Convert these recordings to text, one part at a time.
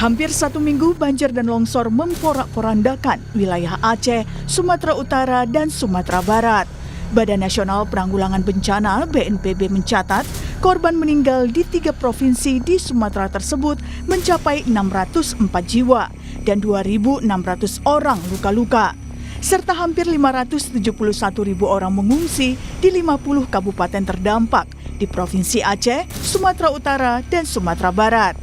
Hampir 1 minggu banjir dan longsor memporak-porandakan wilayah Aceh, Sumatera Utara, dan Sumatera Barat. Badan Nasional Penanggulangan Bencana (BNPB) mencatat korban meninggal di 3 provinsi di Sumatera tersebut mencapai 604 jiwa dan 2.600 orang luka-luka, serta hampir 571.000 orang mengungsi di 50 kabupaten terdampak di Provinsi Aceh, Sumatera Utara, dan Sumatera Barat.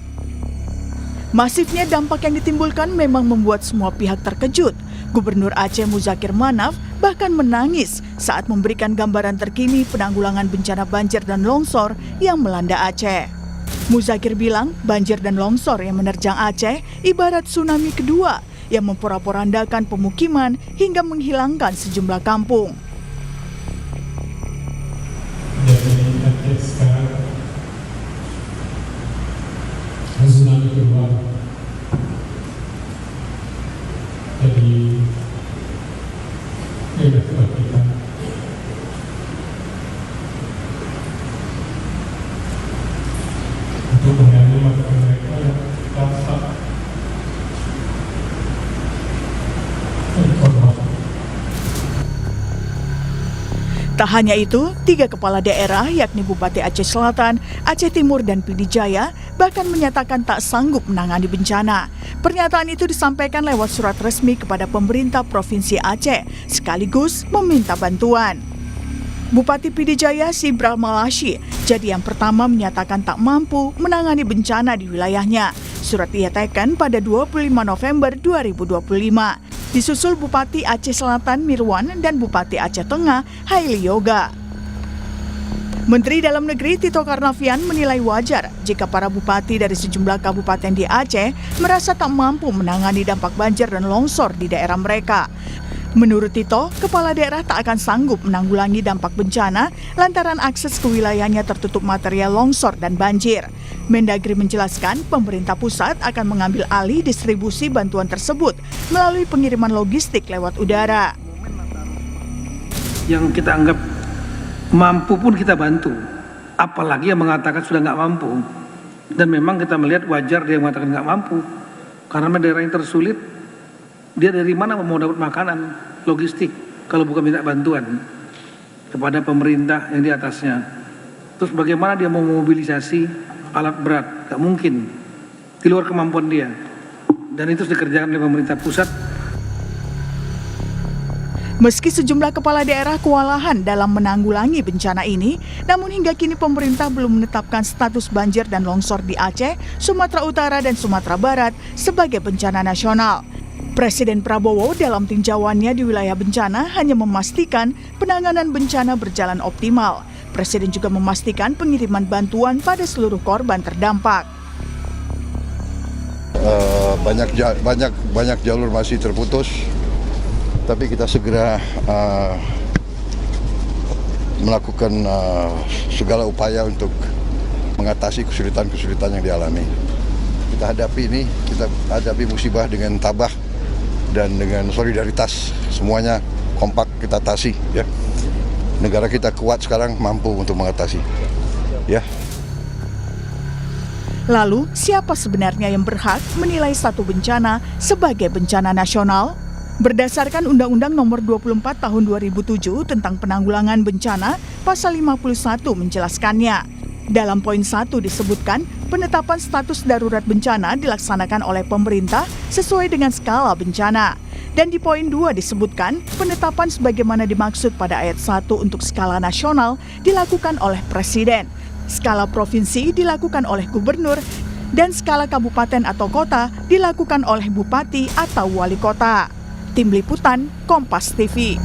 Masifnya dampak yang ditimbulkan memang membuat semua pihak terkejut. Gubernur Aceh Muzakir Manaf bahkan menangis saat memberikan gambaran terkini penanggulangan bencana banjir dan longsor yang melanda Aceh. Muzakir bilang banjir dan longsor yang menerjang Aceh ibarat tsunami kedua yang memporak-porandakan pemukiman hingga menghilangkan sejumlah kampung. Jadi Aceh sekarang tsunami kedua. Jadi kita untuk mengambil masyarakat mereka yang rasa informasi. Tak hanya itu, 3 kepala daerah yakni Bupati Aceh Selatan, Aceh Timur, dan Pd Jaya bahkan menyatakan tak sanggup menangani bencana. Pernyataan itu disampaikan lewat surat resmi kepada pemerintah Provinsi Aceh, sekaligus meminta bantuan. Bupati Pd Jaya Sibral Malashi jadi yang pertama menyatakan tak mampu menangani bencana di wilayahnya. Surat ia teken pada 25 November 2025. Disusul Bupati Aceh Selatan Mirwan dan Bupati Aceh Tengah Haili Yoga. Menteri Dalam Negeri Tito Karnavian menilai wajar jika para bupati dari sejumlah kabupaten di Aceh merasa tak mampu menangani dampak banjir dan longsor di daerah mereka. Menurut Tito, kepala daerah tak akan sanggup menanggulangi dampak bencana lantaran akses ke wilayahnya tertutup material longsor dan banjir. Mendagri menjelaskan pemerintah pusat akan mengambil alih distribusi bantuan tersebut melalui pengiriman logistik lewat udara. Yang kita anggap mampu pun kita bantu, apalagi yang mengatakan sudah nggak mampu. Dan memang kita melihat wajar dia mengatakan nggak mampu, karena daerah yang tersulit, dia dari mana mau dapat makanan, logistik, kalau bukan minta bantuan kepada pemerintah yang di atasnya. Terus bagaimana dia mau memobilisasi alat berat? Gak mungkin, di luar kemampuan dia. Dan itu dikerjakan oleh pemerintah pusat. Meski sejumlah kepala daerah kewalahan dalam menanggulangi bencana ini, namun hingga kini pemerintah belum menetapkan status banjir dan longsor di Aceh, Sumatera Utara, dan Sumatera Barat sebagai bencana nasional. Presiden Prabowo dalam tinjauannya di wilayah bencana hanya memastikan penanganan bencana berjalan optimal. Presiden juga memastikan pengiriman bantuan pada seluruh korban terdampak. Banyak jalur masih terputus, tapi kita segera melakukan segala upaya untuk mengatasi kesulitan-kesulitan yang dialami. Kita hadapi musibah dengan tabah dan dengan solidaritas, semuanya kompak kita atasi, ya. Negara kita kuat sekarang, mampu untuk mengatasi, ya. Lalu, siapa sebenarnya yang berhak menilai satu bencana sebagai bencana nasional? Berdasarkan Undang-Undang Nomor 24 Tahun 2007 tentang Penanggulangan Bencana, Pasal 51 menjelaskannya. Dalam poin 1 disebutkan, penetapan status darurat bencana dilaksanakan oleh pemerintah sesuai dengan skala bencana. Dan di poin 2 disebutkan, penetapan sebagaimana dimaksud pada ayat 1 untuk skala nasional dilakukan oleh Presiden, skala provinsi dilakukan oleh gubernur, dan skala kabupaten atau kota dilakukan oleh bupati atau wali kota. Tim Liputan, Kompas TV.